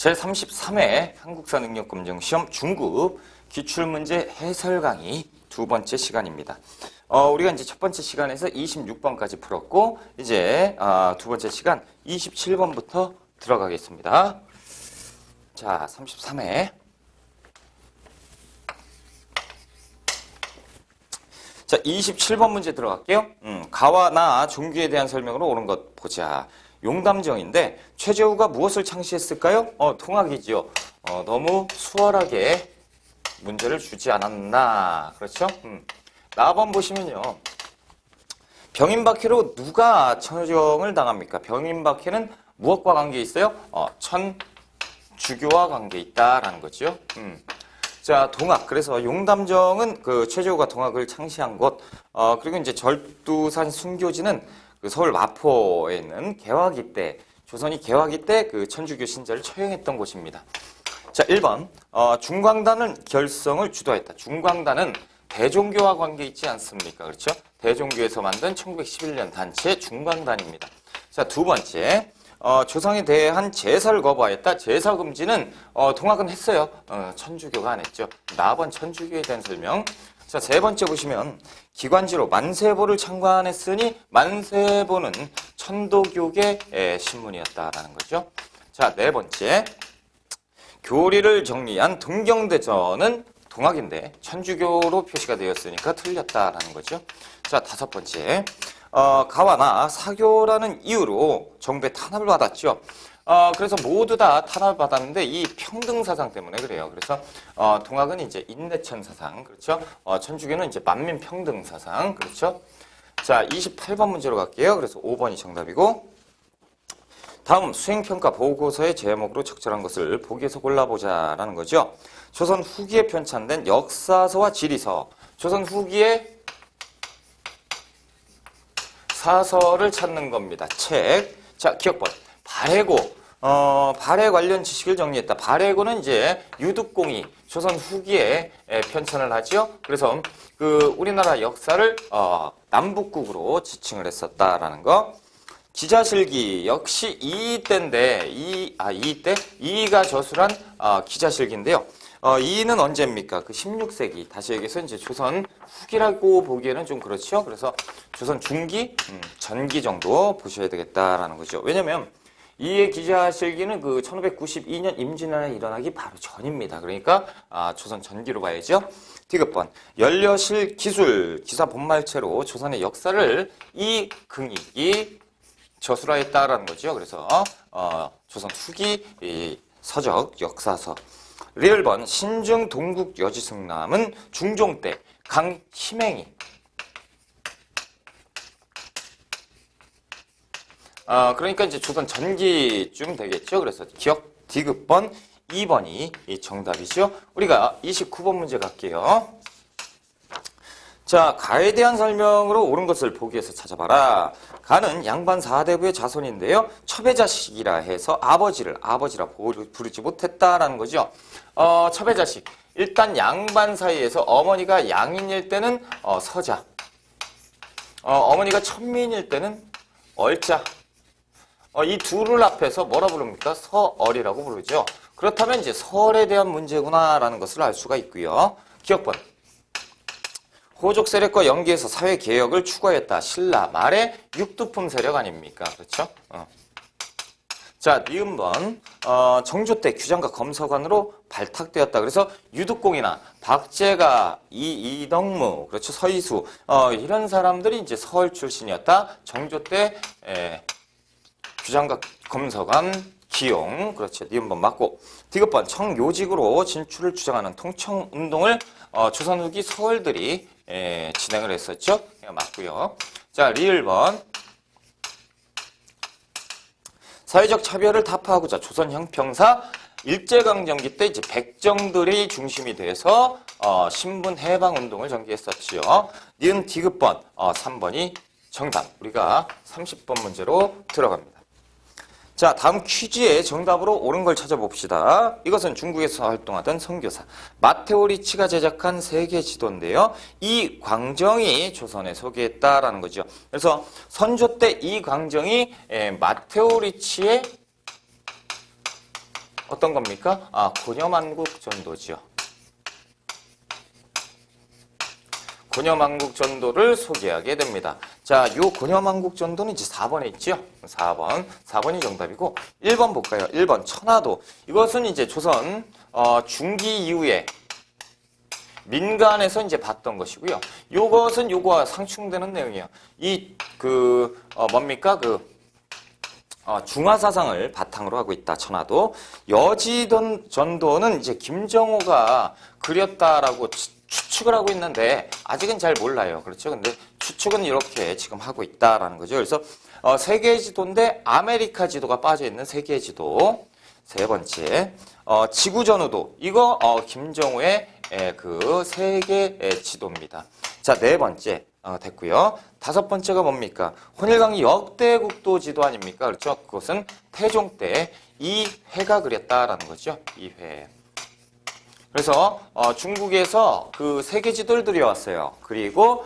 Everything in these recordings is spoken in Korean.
제33회 한국사능력검정시험 중급 기출문제 해설 강의 두 번째 시간입니다. 우리가 이제 첫 번째 시간에서 26번까지 풀었고, 이제 두 번째 시간 27번부터 들어가겠습니다. 자, 33회. 자, 27번 문제 들어갈게요. 가와 나, 종규에 대한 설명으로 옳은 것 보자. 용담정인데 최재우가 무엇을 창시했을까요? 통학이지요. 너무 수월하게 문제를 주지 않았나. 그렇죠? 나번 보시면요. 병인박해로 누가 처형을 당합니까? 병인박해는 무엇과 관계 있어요? 천주교와 관계 있다라는 거죠. 자, 동학. 그래서 용담정은 그 최재우가 동학을 창시한 곳. 그리고 이제 절두산 순교지는 그 서울 마포에 있는 개화기 때, 조선이 개화기 때 그 천주교 신자를 처형했던 곳입니다. 자, 1번. 중광단은 결성을 주도했다. 중광단은 대종교와 관계 있지 않습니까? 그렇죠? 대종교에서 만든 1911년 단체 중광단입니다. 자, 두 번째. 조상에 대한 제사를 거부하였다. 제사 금지는 동학은 했어요. 천주교가 안 했죠. 나번 천주교에 대한 설명. 자, 세 번째 보시면 기관지로 만세보를 창관했으니 만세보는 천도교계 신문이었다라는 거죠. 자, 네 번째. 교리를 정리한 동경대전은 동학인데 천주교로 표시가 되었으니까 틀렸다라는 거죠. 자, 다섯 번째. 가와 나 사교라는 이유로 정부의 탄압을 받았죠. 그래서 모두 다 탄압을 받았는데 이 평등 사상 때문에 그래요. 그래서 동학은 이제 인내천 사상, 그렇죠? 천주교는 이제 만민 평등 사상, 그렇죠? 자, 28번 문제로 갈게요. 그래서 5번이 정답이고, 다음 수행평가 보고서의 제목으로 적절한 것을 보기에서 골라보자라는 거죠. 조선 후기에 편찬된 역사서와 지리서, 조선 후기에 사서를 찾는 겁니다. 책. 자, 기억번. 발해고. 발해 관련 지식을 정리했다. 발해고는 이제 유득공이 조선 후기에 편찬을 하죠. 그래서 그 우리나라 역사를 남북국으로 지칭을 했었다라는 거. 기자실기 역시 이때인데 이가 저술한 기자실기인데요. 이는 언제입니까? 그 16세기. 다시 얘기해서 이제 조선 후기라고 보기에는 좀 그렇죠. 그래서 조선 중기, 전기 정도 보셔야 되겠다라는 거죠. 왜냐면 이의 기자실기는 그 1592년 임진왜란이 일어나기 바로 전입니다. 그러니까 조선 전기로 봐야죠. 디귿번. 연려실 기술 기사 본말체로 조선의 역사를 이긍익이 저술하였다라는 거죠. 그래서 조선 후기 서적 역사서. 리을번. 신중 동국 여지승남은 중종 때 강희맹이 그러니까 이제 조선 전기쯤 되겠죠. 그래서 기억 디귿번 2번이 정답이죠. 우리가 29번 문제 갈게요. 자, 가에 대한 설명으로 옳은 것을 보기에서 찾아봐라. 가는 양반 4대부의 자손인데요. 첩의 자식이라 해서 아버지라 부르지 못했다라는 거죠. 첩의 자식. 일단 양반 사이에서 어머니가 양인일 때는 서자. 어머니가 천민일 때는 얼자. 이 둘을 합해서 뭐라 부릅니까? 서얼이라고 부르죠. 그렇다면 이제 설에 대한 문제구나라는 것을 알 수가 있고요. 기억번. 호족 세력과 연계해서 사회 개혁을 추구했다. 신라 말의 육두품 세력 아닙니까? 그렇죠? 자, 니은번. 정조 때 규장과 검서관으로 발탁되었다. 그래서 유득공이나 박제가, 이덕무, 그렇죠? 서이수, 이런 사람들이 이제 서울 출신이었다. 정조 때 규장과 검서관 기용, 그렇죠. 니은번 맞고. 디귿번. 청요직으로 진출을 주장하는 통청운동을 조선 후기 서울들이 진행을 했었죠. 맞고요. 자, 리을번. 사회적 차별을 타파하고자 조선 형평사 일제강점기 때 이제 백정들이 중심이 돼서 신분 해방 운동을 전개했었지요. 니은 디귿번 3번이 정답. 우리가 30번 문제로 들어갑니다. 자, 다음 퀴즈의 정답으로 옳은 걸 찾아봅시다. 이것은 중국에서 활동하던 선교사 마테오 리치가 제작한 세계 지도인데요. 이 광정이 조선에 소개했다라는 거죠. 그래서 선조 때 이 광정이 마테오 리치의 어떤 겁니까? 고려만국 전도죠. 고려만국 전도를 소개하게 됩니다. 자, 요 고려만국 전도는 이제 4번에 있죠? 4번이 정답이고, 1번 볼까요? 1번 천화도. 이것은 이제 조선 중기 이후에 민간에서 이제 봤던 것이고요. 요것은 요거와 상충되는 내용이에요. 뭡니까? 중화사상을 바탕으로 하고 있다, 천화도. 여지던 전도는 이제 김정호가 그렸다라고 추측을 하고 있는데, 아직은 잘 몰라요. 그렇죠? 근데 추측은 이렇게 지금 하고 있다라는 거죠. 그래서, 세계 지도인데, 아메리카 지도가 빠져있는 세계 지도. 세 번째, 지구 전후도. 이거, 김정호의 그 세계 지도입니다. 자, 네 번째. 됐고요. 다섯 번째가 뭡니까? 혼일강리 역대 국도 지도 아닙니까? 그렇죠? 그것은 태종 때 이회가 그렸다라는 거죠. 이회. 그래서 중국에서 그 세계 지도를 들여왔어요. 그리고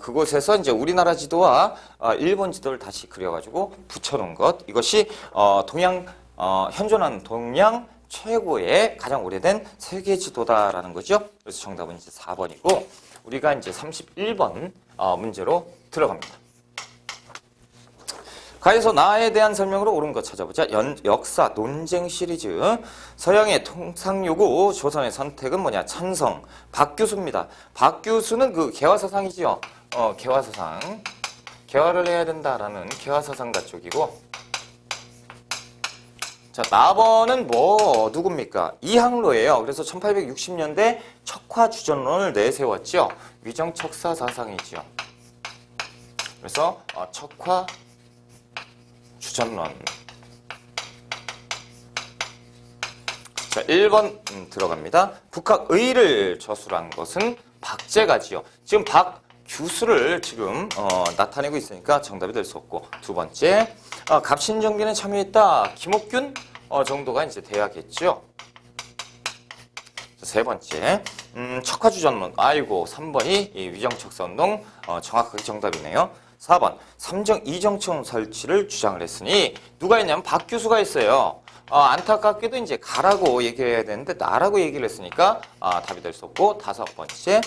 그곳에서 이제 우리나라 지도와 일본 지도를 다시 그려가지고 붙여놓은 것. 이것이 현존하는 동양 최고의 가장 오래된 세계 지도다라는 거죠. 그래서 정답은 이제 4번이고, 우리가 이제 31번 문제로 들어갑니다. 가에서 나에 대한 설명으로 옳은 것 찾아보자. 역사 논쟁 시리즈. 서양의 통상요구 조선의 선택은 뭐냐? 찬성. 박규수입니다. 박규수는 그 개화사상이지요. 개화사상. 개화를 해야 된다라는 개화사상가 쪽이고. 자, 나번은 누굽니까? 이항로예요. 그래서 1860년대 척화주전론을 내세웠죠. 위정척사 사상이죠. 그래서 척화주전론. 자, 1번 들어갑니다. 북학의를 저술한 것은 박제가지요. 지금 박규수를 지금 나타내고 있으니까 정답이 될 수 없고, 두 번째, 갑신정변에 참여했다. 김옥균 정도가 이제 돼야겠죠. 세 번째, 척화주전론. 아이고, 3번이 위정척사운동 정확하게 정답이네요. 4번, 삼정 이정청 설치를 주장을 했으니 누가 했냐면 박규수가 했어요. 안타깝게도 이제 가라고 얘기해야 되는데 나라고 얘기를 했으니까 답이 될 수 없고, 다섯 번째,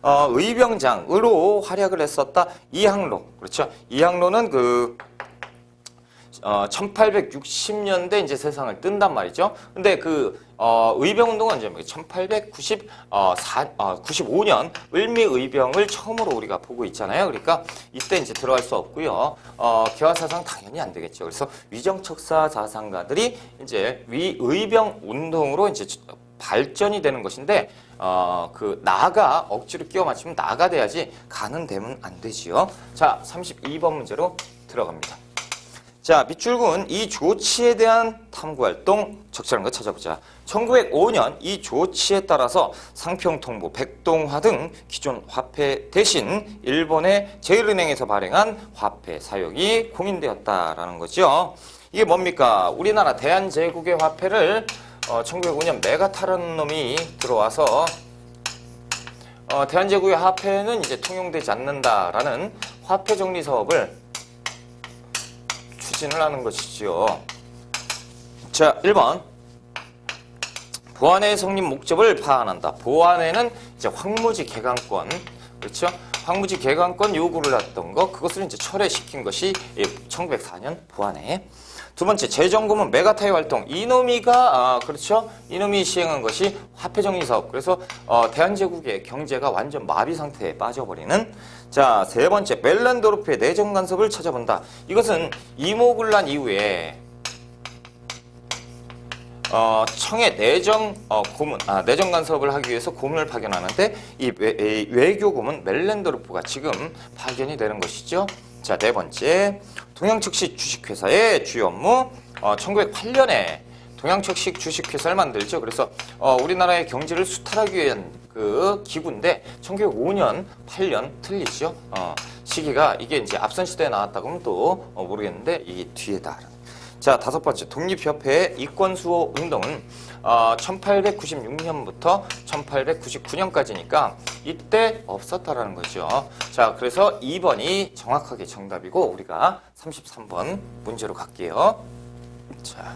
의병장으로 활약을 했었다. 이항로. 그렇죠. 이항로는 1860년대 이제 세상을 뜬단 말이죠. 근데 의병운동은 이제 1895년 을미의병을 처음으로 우리가 보고 있잖아요. 그러니까 이때 이제 들어갈 수 없고요. 개화사상 당연히 안 되겠죠. 그래서 위정척사 사상가들이 이제 의병 운동으로 이제 발전이 되는 것인데, 나가 억지로 끼워 맞추면 나가 돼야지 가는 되면 안 되지요. 자, 32번 문제로 들어갑니다. 자, 밑줄은 이 조치에 대한 탐구활동 적절한 거 찾아보자. 1905년 이 조치에 따라서 상평통보, 백동화 등 기존 화폐 대신 일본의 제1은행에서 발행한 화폐 사용이 공인되었다라는 거죠. 이게 뭡니까? 우리나라 대한제국의 화폐를 1905년 메가타라는 놈이 들어와서 대한제국의 화폐는 이제 통용되지 않는다라는 화폐 정리 사업을 추진을 하는 것이죠. 자, 1번. 보안의 성립 목적을 파악한다. 보안에는 이제 황무지 개강권, 그렇죠? 황무지 개강권 요구를 했던 거, 그것을 이제 철회시킨 것이 1904년 보안에. 두 번째, 재정금은 메가타의 활동. 이놈이가, 그렇죠? 이놈이 시행한 것이 화폐정리 사업. 그래서, 대한제국의 경제가 완전 마비 상태에 빠져버리는. 자, 세 번째, 멜렌도르프의 내정 간섭을 찾아본다. 이것은 이모군란 이후에, 청의 내정 간섭을 하기 위해서 고문을 파견하는데, 이 외교 고문 멜렌도르프가 지금 파견이 되는 것이죠. 자, 네 번째, 동양측식 주식회사의 주요 업무. 1908년에 동양측식 주식회사를 만들죠. 그래서 우리나라의 경제를 수탈하기 위한 그 기구인데 1905년, 8년 틀리죠. 시기가 이게 이제 앞선 시대에 나왔다고 하면 또 모르겠는데 이게 뒤에다. 자, 다섯 번째, 독립협회의 이권수호 운동은 1896년부터 1899년까지니까 이때 없었다라는 거죠. 자, 그래서 2번이 정확하게 정답이고 우리가 33번 문제로 갈게요. 자,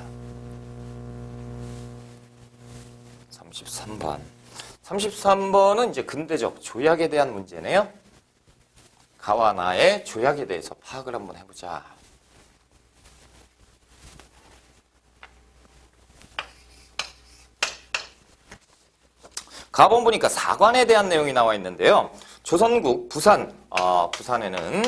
33번. 33번은 이제 근대적 조약에 대한 문제네요. 가와 나의 조약에 대해서 파악을 한번 해보자. 가본 보니까 사관에 대한 내용이 나와 있는데요. 조선국 부산에는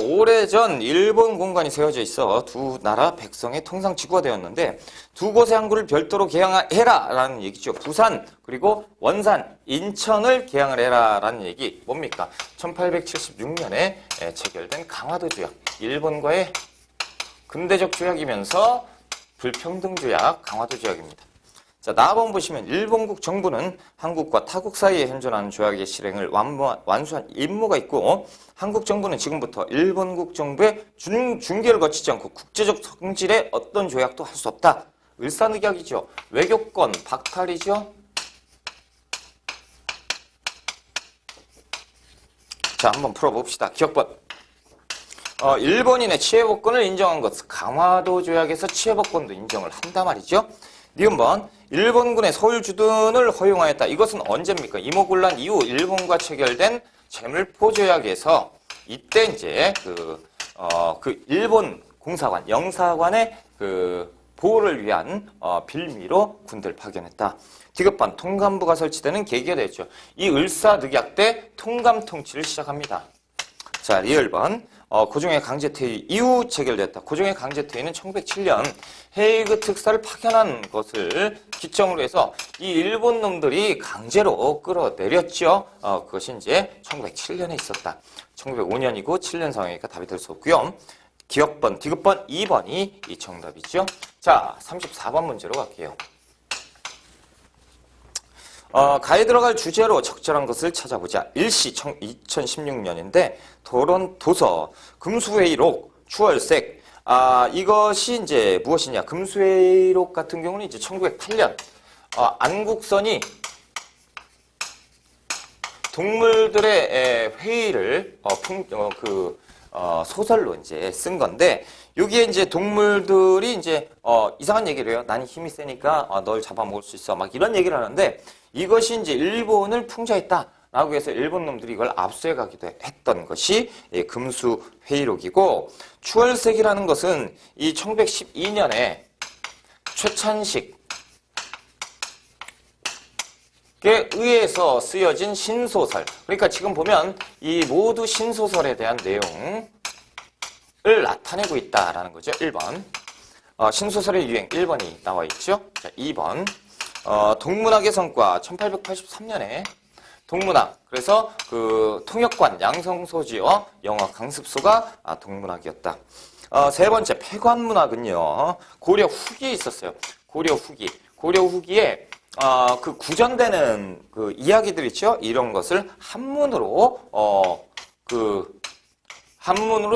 오래전 일본 공관이 세워져 있어 두 나라 백성의 통상지구가 되었는데 두 곳의 항구를 별도로 개항해라 라는 얘기죠. 부산 그리고 원산, 인천을 개항을 해라 라는 얘기 뭡니까? 1876년에 체결된 강화도 조약, 일본과의 근대적 조약이면서 불평등 조약, 강화도 조약입니다. 자, 나번 보시면 일본국 정부는 한국과 타국 사이에 현존하는 조약의 실행을 완수한 임무가 있고 한국 정부는 지금부터 일본국 정부의 중개를 거치지 않고 국제적 성질의 어떤 조약도 할 수 없다. 을사늑약이죠. 외교권 박탈이죠. 자, 한번 풀어봅시다. 기억번. 일본인의 취해복권을 인정한 것, 강화도 조약에서 취해복권도 인정을 한다 말이죠. 니은번, 일본군의 서울 주둔을 허용하였다. 이것은 언제입니까? 이모군란 이후 일본과 체결된 제물포 조약에서 이때 이제 그 일본 공사관, 영사관의 그 보호를 위한 빌미로 군대를 파견했다. 디귿번, 통감부가 설치되는 계기가 되었죠. 이 을사늑약 때 통감 통치를 시작합니다. 자, 리을번. 고종의 강제퇴위 이후 체결됐다. 고종의 강제퇴위는 1907년 헤이그 특사를 파견한 것을 기점으로 해서 이 일본 놈들이 강제로 끌어내렸죠. 그것이 이제 1907년에 있었다. 1905년이고 7년 상황이니까 답이 될 수 없고요. 기억번, 디귿번 2번이 이 정답이죠. 자, 34번 문제로 갈게요. 가에 들어갈 주제로 적절한 것을 찾아보자. 일시 2016년인데 도서 금수회의록 추월색. 이것이 이제 무엇이냐? 금수회의록 같은 경우는 이제 1908년 안국선이 동물들의 회의를 소설로 이제 쓴 건데 여기에 이제 동물들이 이제 이상한 얘기를 해요. 난 힘이 세니까 널 잡아먹을 수 있어. 막 이런 얘기를 하는데 이것이 이제 일본을 풍자했다라고 해서 일본 놈들이 이걸 압수해 가기도 했던 것이 금수회의록이고 추월색이라는 것은 이 1912년에 최찬식에 의해서 쓰여진 신소설. 그러니까 지금 보면 이 모두 신소설에 대한 내용을 나타내고 있다라는 거죠. 1번. 신소설의 유행 1번이 나와 있죠. 자, 2번. 동문학의 성과 1883년에 동문학. 그래서 그 통역관 양성소지와 영화 강습소가 동문학이었다. 세 번째 폐관문학은요. 고려 후기에 있었어요. 고려 후기에 그 구전되는 그 이야기들 있죠. 이런 것을 한문으로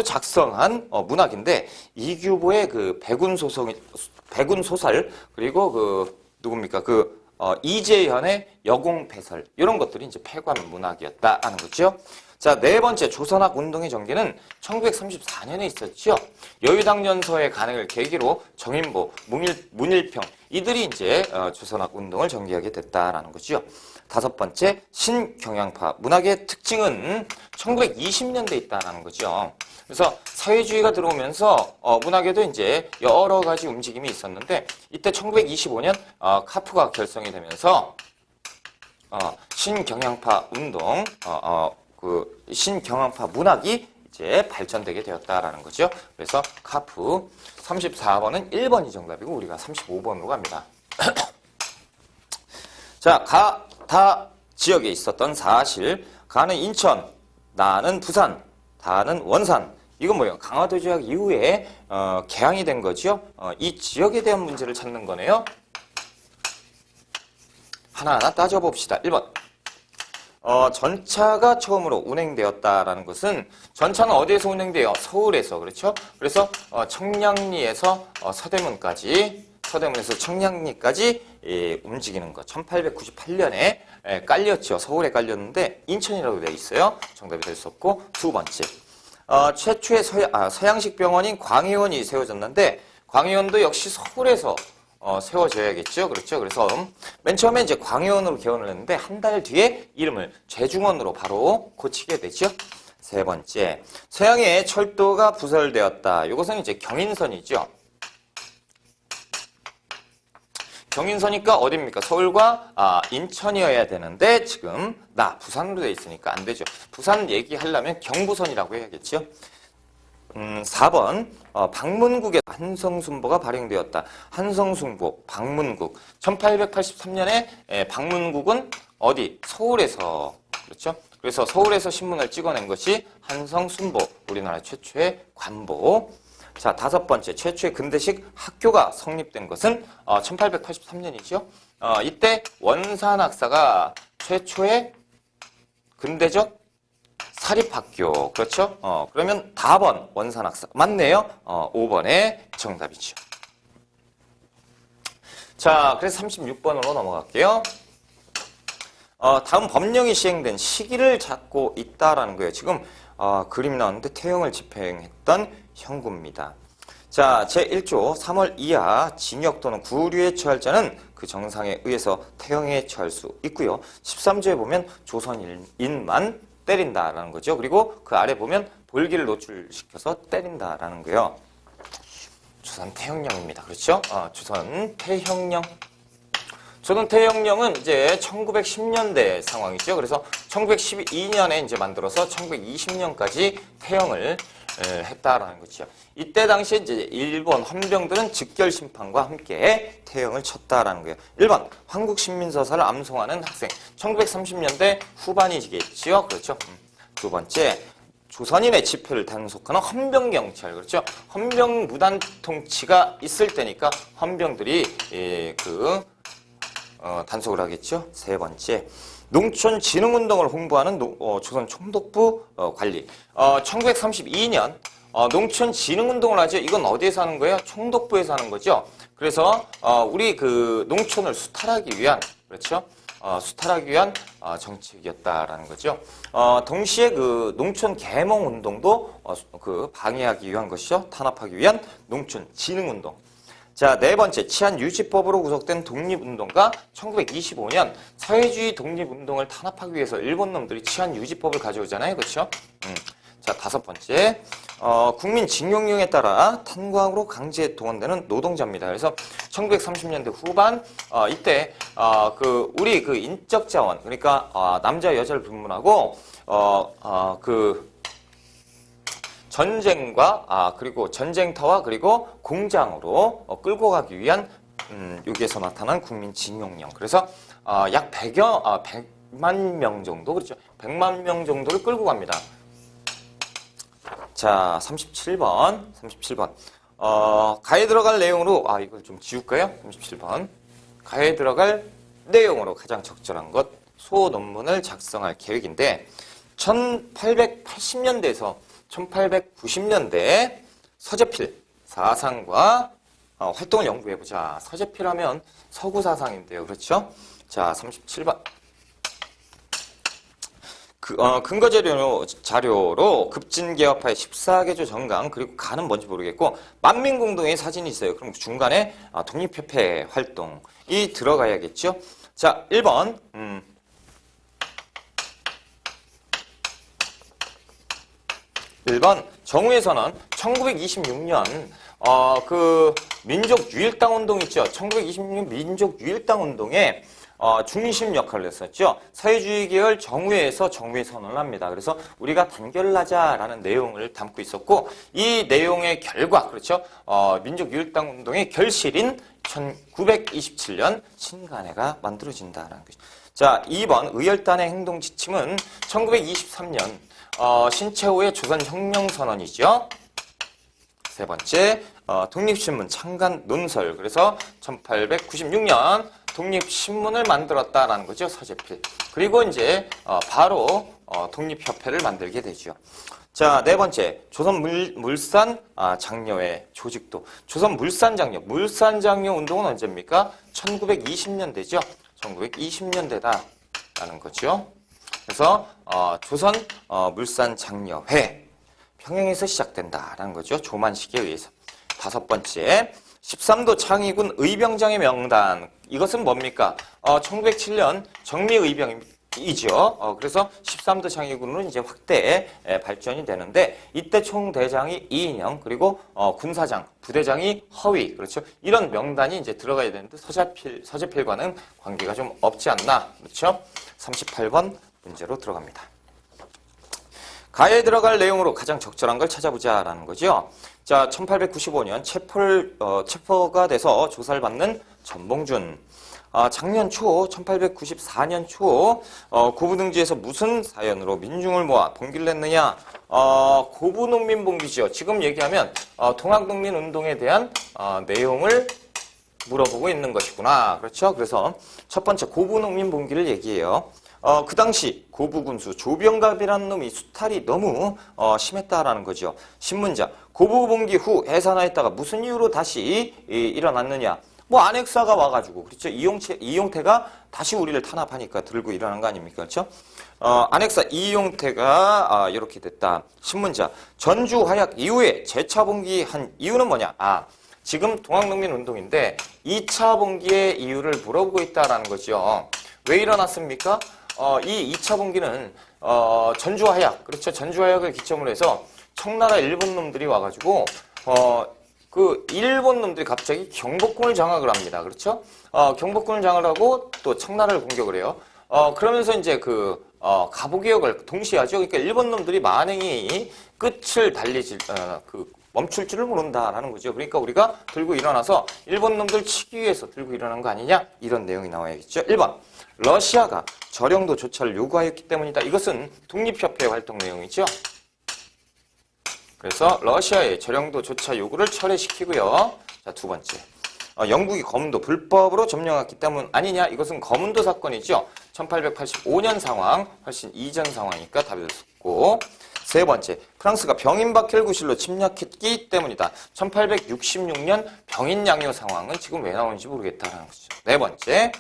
작성한 문학인데 이규보의 그 백운 소설 그리고 누굽니까? 이재현의 여공패설 이런 것들이 이제 폐관 문학이었다라는 거죠. 자, 네 번째 조선학 운동의 전개는 1934년에 있었죠. 여유당연서의 간행을 계기로 정인보, 문일평 이들이 이제 조선학 운동을 전개하게 됐다라는 거죠. 다섯 번째 신경향파 문학의 특징은 1920년대에 있다라는 거죠. 그래서 사회주의가 들어오면서 문학에도 이제 여러 가지 움직임이 있었는데 이때 1925년 카프가 결성이 되면서 신경향파 운동, 신경향파 문학이 이제 발전되게 되었다라는 거죠. 그래서 카프 34번은 1번이 정답이고 우리가 35번으로 갑니다. 자, 다 지역에 있었던 사실. 가는 인천, 나는 부산, 다는 원산. 이건 뭐예요? 강화도 조약 이후에 개항이 된 거죠. 이 지역에 대한 문제를 찾는 거네요. 하나하나 따져봅시다. 1번. 전차가 처음으로 운행되었다라는 것은 전차는 어디에서 운행돼요? 서울에서. 그렇죠? 그래서 청량리에서 서대문에서 청량리까지 움직이는 것. 1898년에 깔렸죠. 서울에 깔렸는데 인천이라고 되어 있어요. 정답이 될 수 없고. 두 번째. 최초의 서양식 병원인 광해원이 세워졌는데 광해원도 역시 서울에서 세워져야겠죠. 그렇죠. 그래서 맨 처음에 이제 광해원으로 개원을 했는데 한 달 뒤에 이름을 죄중원으로 바로 고치게 되죠. 세 번째, 서양의 철도가 부설되었다. 이것은 이제 경인선이죠. 경인선이니까 어디입니까? 서울과 인천이어야 되는데 지금 부산으로 되어 있으니까 안 되죠. 부산 얘기하려면 경부선이라고 해야겠죠. 4번 방문국에 한성순보가 발행되었다. 한성순보, 방문국. 1883년에 방문국은 어디? 서울에서. 그렇죠? 그래서 서울에서 신문을 찍어낸 것이 한성순보, 우리나라 최초의 관보. 자, 5번째, 최초의 근대식 학교가 성립된 것은 1883년이죠. 이때 원산학사가 최초의 근대적 사립학교. 그렇죠? 그러면 답은 원산학사. 맞네요. 5번의 정답이죠. 자, 그래서 36번으로 넘어갈게요. 다음 법령이 시행된 시기를 잡고 있다라는 거예요. 지금 그림이 나왔는데 태형을 집행했던 형구입니다. 자, 제1조 3월 이하 징역 또는 구류에 처할 자는 그 정상에 의해서 태형에 처할 수 있고요. 13조에 보면 조선인만 때린다라는 거죠. 그리고 그 아래 보면 볼기를 노출시켜서 때린다라는 거예요. 조선 태형령입니다. 그렇죠? 조선 태형령. 조선 태형령은 이제 1910년대 상황이죠. 그래서 1912년에 이제 만들어서 1920년까지 태형을 했다라는 거죠. 이때 당시에 이제 일본 헌병들은 직결 심판과 함께 태형을 쳤다라는 거예요. 1번 한국신민서사를 암송하는 학생. 1930년대 후반이겠지요. 그렇죠. 두 번째, 조선인의 집회를 단속하는 헌병경찰. 그렇죠. 헌병 무단 통치가 있을 때니까 헌병들이 단속을 하겠죠. 세 번째, 농촌진흥운동을 홍보하는 조선 총독부 관리. 1932년 농촌진흥운동을 하죠. 이건 어디에서 하는 거예요? 총독부에서 하는 거죠. 그래서 우리 그 농촌을 수탈하기 위한, 그렇죠? 수탈하기 위한 정책이었다라는 거죠. 동시에 그 농촌 계몽 운동도 방해하기 위한 것이죠. 탄압하기 위한 농촌 진흥운동. 자, 네 번째, 치안유지법으로 구속된 독립운동가. 1925년 사회주의 독립운동을 탄압하기 위해서 일본 놈들이 치안유지법을 가져오잖아요. 그렇죠? 자, 5번째, 국민징용령에 따라 탄광으로 강제 동원되는 노동자입니다. 그래서 1930년대 후반 이때 우리 그 인적 자원, 그러니까 남자 여자를 불문하고 전쟁과 그리고 전쟁터와 그리고 공장으로 끌고 가기 위한 여기에서 나타난 국민징용령. 그래서 약 100만 명 정도, 그렇죠? 100만 명 정도를 끌고 갑니다. 자, 37번. 가에 들어갈 내용으로, 이걸 좀 지울까요? 37번. 가에 들어갈 내용으로 가장 적절한 것, 수호 논문을 작성할 계획인데, 1880년대에서 1890년대 서재필 사상과 활동을 연구해보자. 서재필 하면 서구 사상인데요. 그렇죠? 자, 37번. 근거 자료로 급진개혁파의 14개조 정강, 그리고 가는 뭔지 모르겠고, 만민공동의 사진이 있어요. 그럼 중간에 독립협회 활동이 들어가야겠죠? 자, 1번. 1번 정우의 선언. 1926년 민족유일당 운동 있죠. 1926년 민족유일당 운동에 중심 역할을 했었죠. 사회주의 계열 정우회에서 정우회 선언을 합니다. 그래서 우리가 단결하자라는 내용을 담고 있었고, 이 내용의 결과, 그렇죠. 민족유일당 운동의 결실인 1927년 신간회가 만들어진다라는 것이죠. 자, 2번 의열단의 행동 지침은 1923년 신채호의 조선혁명선언이죠. 세 번째, 독립신문 창간 논설. 그래서 1896년 독립신문을 만들었다라는 거죠, 서재필. 그리고 이제 바로 독립협회를 만들게 되죠. 자, 네 번째, 조선물산 장려회 조직도. 조선물산장려. 물산장려 운동은 언제입니까? 1920년대죠. 1920년대다라는 거죠. 그래서 조선 물산장려회 평양에서 시작된다라는 거죠. 조만식에 의해서. 5번째, 13도 창의군 의병장의 명단. 이것은 뭡니까? 1907년 정미의병이죠. 그래서 13도 창의군으로 이제 확대 발전이 되는데 이때 총대장이 이인영 그리고 군사장, 부대장이 허위. 그렇죠? 이런 명단이 이제 들어가야 되는데 서재필과는 관계가 좀 없지 않나. 그렇죠? 38번 문제로 들어갑니다. 가에 들어갈 내용으로 가장 적절한 걸 찾아보자라는 거죠. 자, 1895년 체포가 돼서 조사를 받는 전봉준. 작년 초, 1894년 초, 고부등지에서 무슨 사연으로 민중을 모아 봉기를 냈느냐? 고부농민봉기죠. 지금 얘기하면, 동학농민운동에 대한, 내용을 물어보고 있는 것이구나. 그렇죠? 그래서 첫 번째 고부농민봉기를 얘기해요. 그 당시 고부군수 조병갑이라는 놈이 수탈이 너무 심했다라는 거죠. 신문자 고부봉기 후 해산하였다가 무슨 이유로 다시 일어났느냐. 뭐 안핵사가 와가지고 그렇죠. 이용태가 다시 우리를 탄압하니까 들고 일어난 거 아닙니까? 그렇죠? 안핵사 이용태가 이렇게 됐다. 신문자 전주 화약 이후에 재차 봉기한 이유는 뭐냐? 지금 동학농민운동인데 2차 봉기의 이유를 물어보고 있다라는 거죠. 왜 일어났습니까? 이 2차 봉기는 전주화약, 그렇죠? 전주화약을 기점으로 해서 청나라 일본 놈들이 와가지고 그 일본 놈들이 갑자기 경복궁을 장악을 합니다. 그렇죠? 경복궁을 장악을 하고 또 청나라를 공격을 해요. 그러면서 이제 가부개혁을 동시에 하죠. 그러니까 일본 놈들이 만행이 끝을 멈출 줄을 모른다라는 거죠. 그러니까 우리가 들고 일어나서 일본 놈들 치기 위해서 들고 일어난 거 아니냐? 이런 내용이 나와야겠죠. 1번. 러시아가 저령도 조차를 요구하였기 때문이다. 이것은 독립협회 활동 내용이죠. 그래서 러시아의 저령도 조차 요구를 철회시키고요. 자, 두 번째. 영국이 검은도 불법으로 점령했기 때문 아니냐? 이것은 검은도 사건이죠. 1885년 상황, 훨씬 이전 상황이니까 답이 됐고. 세 번째, 프랑스가 병인박해를 구실로 침략했기 때문이다. 1866년 병인 양요 상황은 지금 왜 나오는지 모르겠다는 거죠. 네 번째,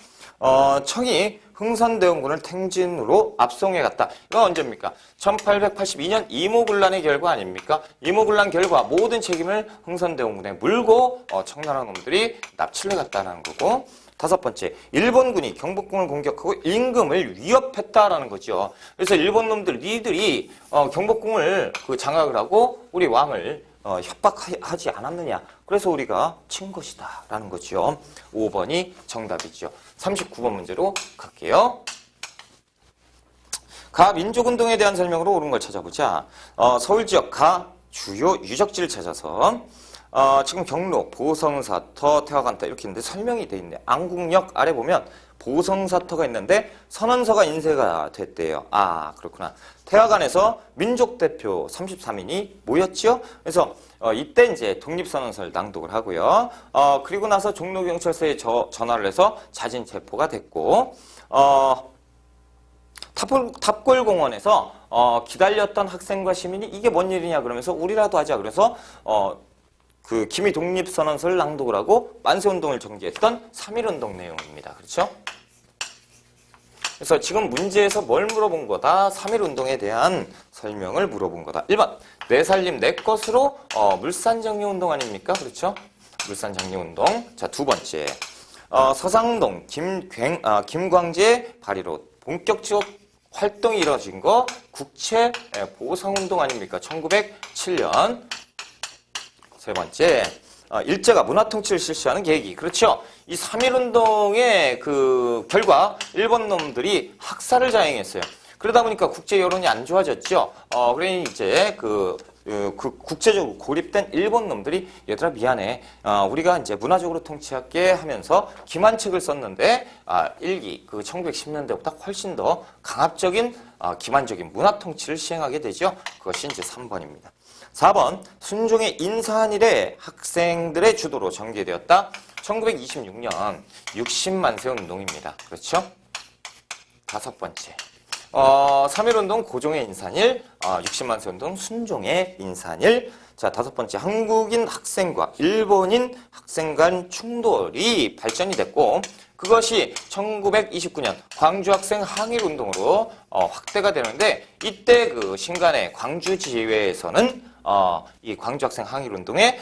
청이 흥선대원군을 탱진으로 압송해 갔다. 이건 언제입니까? 1882년 이모군란의 결과 아닙니까? 이모군란 결과 모든 책임을 흥선대원군에 물고 청나라 놈들이 납치를 갔다는 거고. 다섯 번째, 일본군이 경복궁을 공격하고 임금을 위협했다라는 거죠. 그래서 일본 놈들 니들이 경복궁을 장악을 하고 우리 왕을 협박하지 않았느냐. 그래서 우리가 친 것이다 라는 거죠. 5번이 정답이죠. 39번 문제로 갈게요. 가 민족운동에 대한 설명으로 옳은 걸 찾아보자. 서울 지역 가 주요 유적지를 찾아서 지금 경로, 보성사터, 태화관터 이렇게 있는데 설명이 돼 있네. 안국역 아래 보면 보성사터가 있는데 선언서가 인쇄가 됐대요. 그렇구나. 태화관에서 민족대표 33인이 모였죠. 그래서 이때 이제 독립선언서를 낭독을 하고요. 그리고 나서 종로경찰서에 전화를 해서 자진 체포가 됐고 탑골공원에서 기다렸던 학생과 시민이 이게 뭔 일이냐 그러면서 우리라도 하자 그래서 기미 독립선언서를 낭독을 하고 만세운동을 전개했던 3.1운동 내용입니다. 그렇죠? 그래서 지금 문제에서 뭘 물어본 거다? 3.1운동에 대한 설명을 물어본 거다. 1번, 내 살림 내 것으로 물산정리운동 아닙니까? 그렇죠? 물산정리운동. 자, 두 번째, 서상동 김광재 발의로 본격적 활동이 이루어진 거 국채 보상운동 아닙니까? 1907년. 세 번째, 일제가 문화통치를 실시하는 계기. 그렇죠. 이 3.1운동의 결과 일본 놈들이 학살을 자행했어요. 그러다 보니까 국제 여론이 안 좋아졌죠. 그러니 이제 국제적으로 고립된 일본 놈들이 얘들아 미안해. 우리가 이제 문화적으로 통치할게 하면서 기만책을 썼는데 일기 1910년대보다 훨씬 더 강압적인 기만적인 문화 통치를 시행하게 되죠. 그것이 이제 3번입니다. 4번, 순종의 인사한일에 학생들의 주도로 전개되었다. 1926년 60만세 운동입니다. 그렇죠? 다섯 번째, 3.1운동 고종의 인산일, 60만세 운동 순종의 인산일. 자, 다섯 번째, 한국인 학생과 일본인 학생 간 충돌이 발전이 됐고 그것이 1929년 광주 학생 항일운동으로 확대가 되는데 이때 신간의 광주지회에서는 이 광주 학생 항일운동에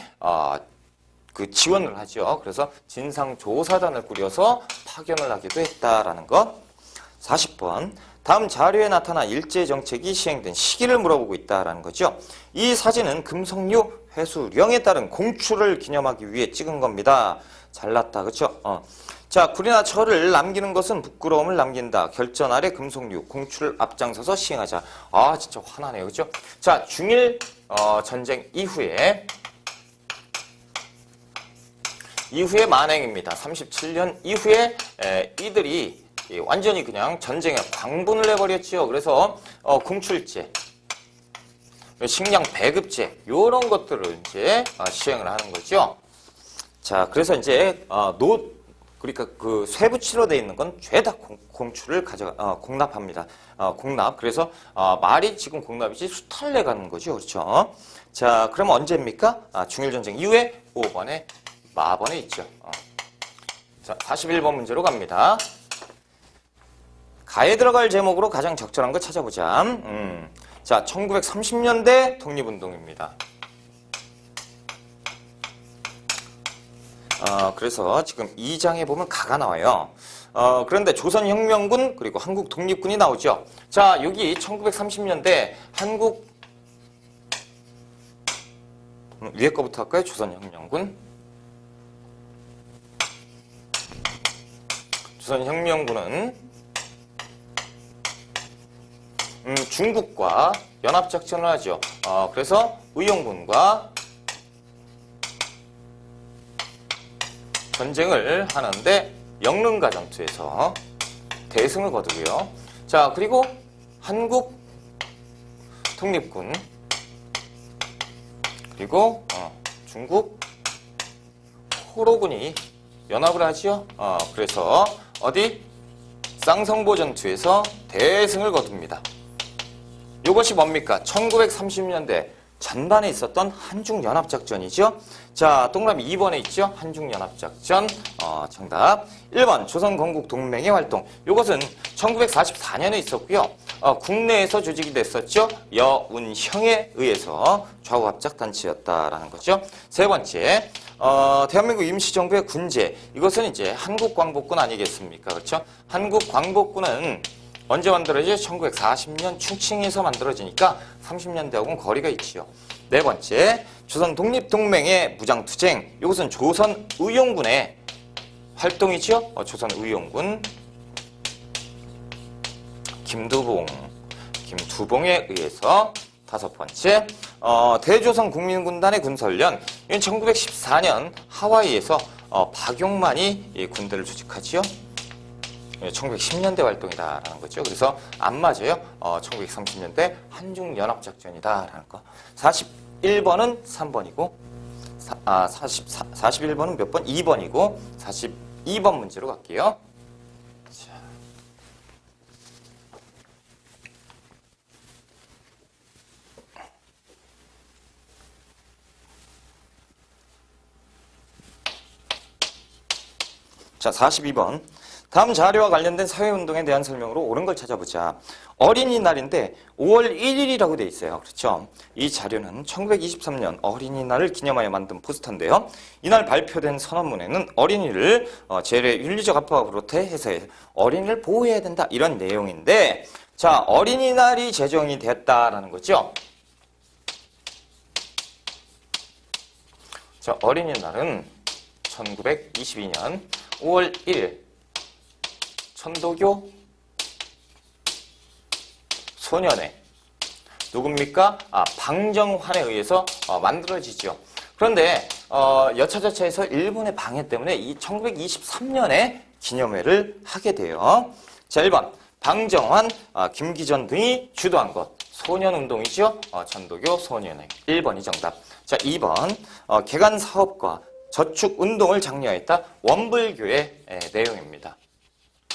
그 지원을 하죠. 그래서 진상조사단을 꾸려서 파견을 하기도 했다라는 것. 40번. 다음 자료에 나타난 일제정책이 시행된 시기를 물어보고 있다라는 거죠. 이 사진은 금속류 회수령에 따른 공출을 기념하기 위해 찍은 겁니다. 잘났다. 그렇죠? 자, 굴이나 철을 남기는 것은 부끄러움을 남긴다. 결전 아래 금속류 공출을 앞장서서 시행하자. 아, 진짜 화나네요. 그렇죠? 자, 중일 전쟁 이후에 만행입니다. 37년 이후에 이들이 완전히 그냥 전쟁에 광분을 해버렸지요. 그래서 공출제, 식량 배급제 이런 것들을 이제 시행을 하는 거죠. 자, 그래서 이제 그러니까 그 쇠붙이로 되어 있는 건 죄다 공출을 공납합니다. 공납. 그래서 말이 지금 공납이지 수탈내 가는 거죠. 그렇죠? 자, 그럼 언제입니까? 중일전쟁 이후에 5번에 마번에 있죠. 자, 41번 문제로 갑니다. 가에 들어갈 제목으로 가장 적절한 거 찾아보자. 자, 1930년대 독립운동입니다. 그래서 지금 2장에 보면 가가 나와요. 그런데 조선혁명군 그리고 한국 독립군이 나오죠. 자, 여기 1930년대 한국 위에 거부터 할까요? 조선혁명군. 조선혁명군은 중국과 연합작전을 하죠. 그래서 의용군과 전쟁을 하는데 영릉가 전투에서 대승을 거두고요. 자, 그리고 한국 독립군 그리고 중국 호로군이 연합을 하죠. 그래서 어디 쌍성보 전투에서 대승을 거둡니다. 이것이 뭡니까? 1930년대 전반에 있었던 한중연합작전이죠. 자, 동그라미 2번에 있죠. 한중연합작전. 정답. 1번 조선건국동맹의 활동. 이것은 1944년에 있었고요. 국내에서 조직이 됐었죠. 여운형에 의해서 좌우합작단체였다라는 거죠. 세 번째, 대한민국 임시정부의 군제. 이것은 이제 한국광복군 아니겠습니까? 그렇죠? 한국광복군은 언제 만들어지죠? 1940년 충칭에서 만들어지니까 30년대하고는 거리가 있지요. 네 번째, 조선 독립동맹의 무장투쟁. 이것은 조선의용군의 활동이지요. 조선의용군 김두봉에 의해서. 다섯 번째, 대조선 국민군단의 군설련. 이건 1914년 하와이에서 박용만이 이 군대를 조직하지요. 1910년대 활동이다라는 거죠. 그래서 안 맞아요. 1930년대 한중연합작전이다라는 거. 41번은 3번이고, 41번은 몇 번? 2번이고, 42번 문제로 갈게요. 자, 42번. 다음 자료와 관련된 사회운동에 대한 설명으로 옳은 걸 찾아보자. 어린이날인데 5월 1일이라고 돼 있어요. 그렇죠? 이 자료는 1923년 어린이날을 기념하여 만든 포스터인데요. 이날 발표된 선언문에는 어린이를 제일의 윤리적 압박으로 해서 어린이를 보호해야 된다. 이런 내용인데, 자, 어린이날이 제정이 됐다라는 거죠. 자, 어린이날은 1922년 5월 1일 천도교 소년회 누굽니까? 방정환에 의해서 만들어지죠. 그런데 여차저차해서 일본의 방해 때문에 이 1923년에 기념회를 하게 돼요. 자, 1번 방정환, 김기전 등이 주도한 것 소년운동이죠. 천도교 소년회 1번이 정답. 자, 2번 개간사업과 저축운동을 장려했다. 원불교의 내용입니다.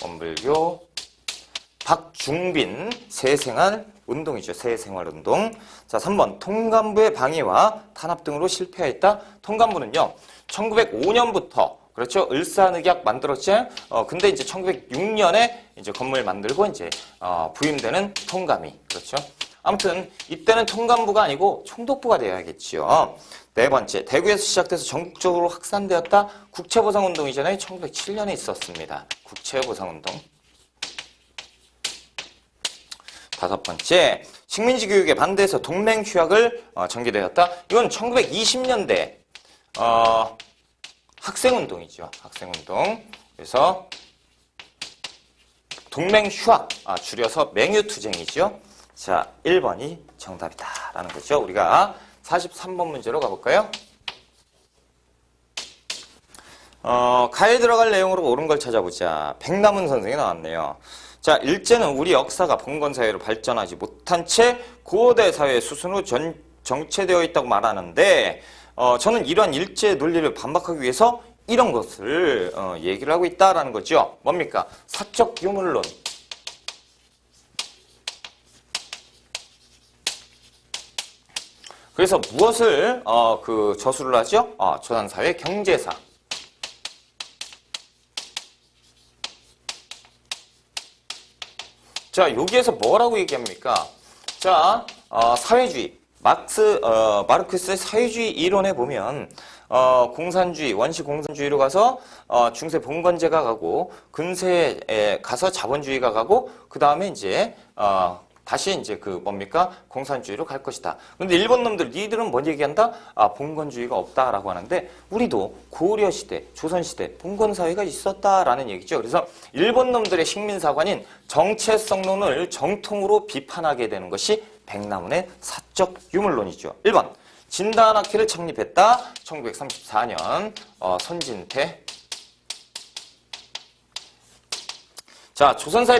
원불교 박중빈 새생활 운동이죠. 새생활 운동. 자, 3번 통감부의 방해와 탄압 등으로 실패했다. 통감부는요. 1905년부터 그렇죠. 을사늑약 만들었죠. 근데 이제 1906년에 이제 건물 만들고 이제 부임되는 통감이 그렇죠. 아무튼 이때는 통감부가 아니고 총독부가 되어야겠지요. 네 번째, 대구에서 시작돼서 전국적으로 확산되었다. 국채보상운동이잖아요. 1907년에 있었습니다. 국채보상운동. 다섯 번째, 식민지 교육에 반대해서 동맹휴학을 전개되었다. 이건 1920년대 학생운동이죠. 학생운동. 그래서 동맹휴학, 줄여서 맹유투쟁이죠. 자, 1번이 정답이다라는 거죠. 우리가 43번 문제로 가볼까요? 가에 들어갈 내용으로 옳은 걸 찾아보자. 백남은 선생이 나왔네요. 자, 일제는 우리 역사가 봉건사회로 발전하지 못한 채 고대 사회의 수순으로 정체되어 있다고 말하는데 저는 이러한 일제의 논리를 반박하기 위해서 이런 것을 얘기를 하고 있다라는 거죠. 뭡니까? 사적 유물론. 그래서 무엇을 저술을 하죠? 조선사회 경제사. 자, 여기에서 뭐라고 얘기합니까? 자, 사회주의. 마르크스의 사회주의 이론에 보면 공산주의, 원시 공산주의로 가서 중세 봉건제가 가고 근세에 가서 자본주의가 가고 그 다음에 이제 다시 이제 공산주의로 갈 것이다. 그런데 일본 놈들 니들은 뭔 얘기한다? 봉건주의가 없다라고 하는데 우리도 고려 시대, 조선 시대 봉건 사회가 있었다라는 얘기죠. 그래서 일본 놈들의 식민사관인 정체성론을 정통으로 비판하게 되는 것이 백남훈의 사적 유물론이죠. 1번. 진단학회를 창립했다. 1934년 손진태. 자, 조선사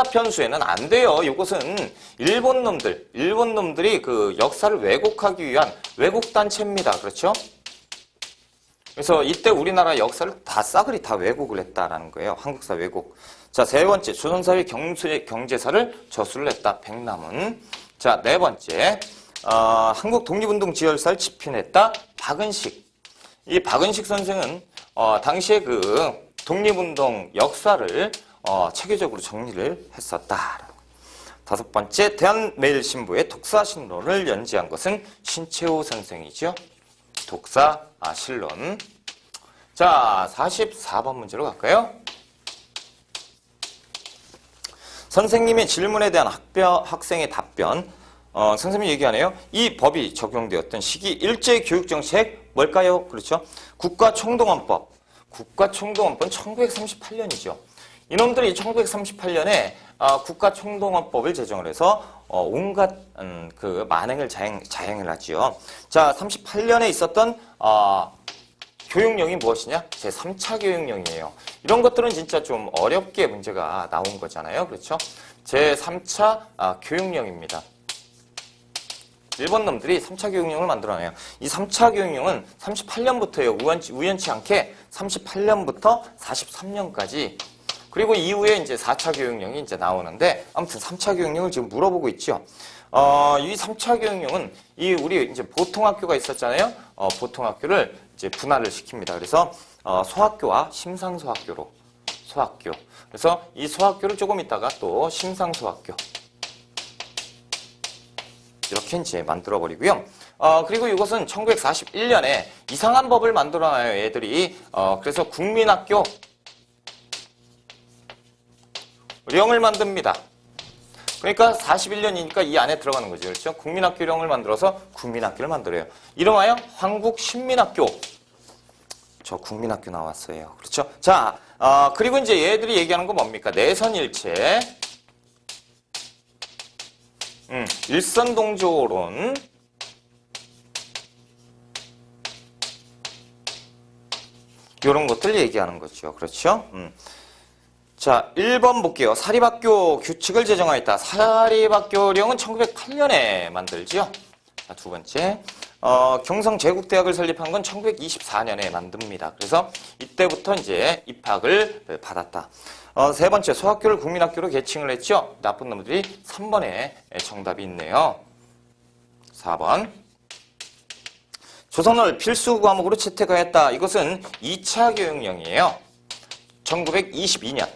편수에는 안 돼요. 이것은 일본 놈들이 그 역사를 왜곡하기 위한 왜곡 단체입니다. 그렇죠? 그래서 이때 우리나라 역사를 싸그리 다 왜곡을 했다라는 거예요. 한국사 왜곡. 자, 세 번째, 조선사회 경제사를 저술을 했다. 백남훈. 자, 네 번째, 한국 독립운동 지열사를 집필했다. 박은식. 이 박은식 선생은 당시에 그 독립운동 역사를 체계적으로 정리를 했었다. 다섯 번째, 대한매일신부의 독사신론을 연재한 것은 신채호 선생이죠. 독사신론. 자, 44번 문제로 갈까요? 선생님의 질문에 대한 학생의 답변. 선생님이 얘기하네요. 이 법이 적용되었던 시기 일제교육정책 뭘까요? 그렇죠. 국가총동원법. 국가총동원법은 1938년이죠. 이놈들이 1938년에 국가총동원법을 제정을 해서 온갖 그 만행을 자행을 하지요. 자, 38년에 있었던 교육령이 무엇이냐? 제3차 교육령이에요. 이런 것들은 진짜 좀 어렵게 문제가 나온 거잖아요. 그렇죠? 제3차 교육령입니다. 일본 놈들이 3차 교육령을 만들어내요. 이 3차 교육령은 38년부터예요. 우연치 않게 38년부터 43년까지. 그리고 이후에 이제 4차 교육령이 이제 나오는데, 아무튼 3차 교육령을 지금 물어보고 있죠. 이 3차 교육령은 우리 이제 보통학교가 있었잖아요. 보통학교를 이제 분할을 시킵니다. 그래서 소학교와 심상소학교로 소학교. 그래서 이 소학교를 조금 있다가 또 심상소학교. 이렇게 이제 만들어버리고요. 그리고 이것은 1941년에 이상한 법을 만들어놔요, 애들이. 그래서 국민학교 령을 만듭니다. 그러니까 41년이니까 이 안에 들어가는 거죠. 그렇죠? 국민학교령을 만들어서 국민학교를 만들어요. 이름하여 한국신민학교. 저 국민학교 나왔어요. 그렇죠? 자, 그리고 이제 얘들이 얘기하는 건 뭡니까? 내선일체. 일선동조론. 이런 것들 얘기하는 거죠. 그렇죠? 자, 1번 볼게요. 사립학교 규칙을 제정하였다. 사립학교령은 1908년에 만들지요. 자, 두 번째. 경성제국대학을 설립한 건 1924년에 만듭니다. 그래서 이때부터 이제 입학을 받았다. 세 번째, 소학교를 국민학교로 개칭을 했죠. 나쁜 놈들이 3번에 정답이 있네요. 4번. 조선어를 필수 과목으로 채택하였다. 이것은 2차 교육령이에요. 1922년.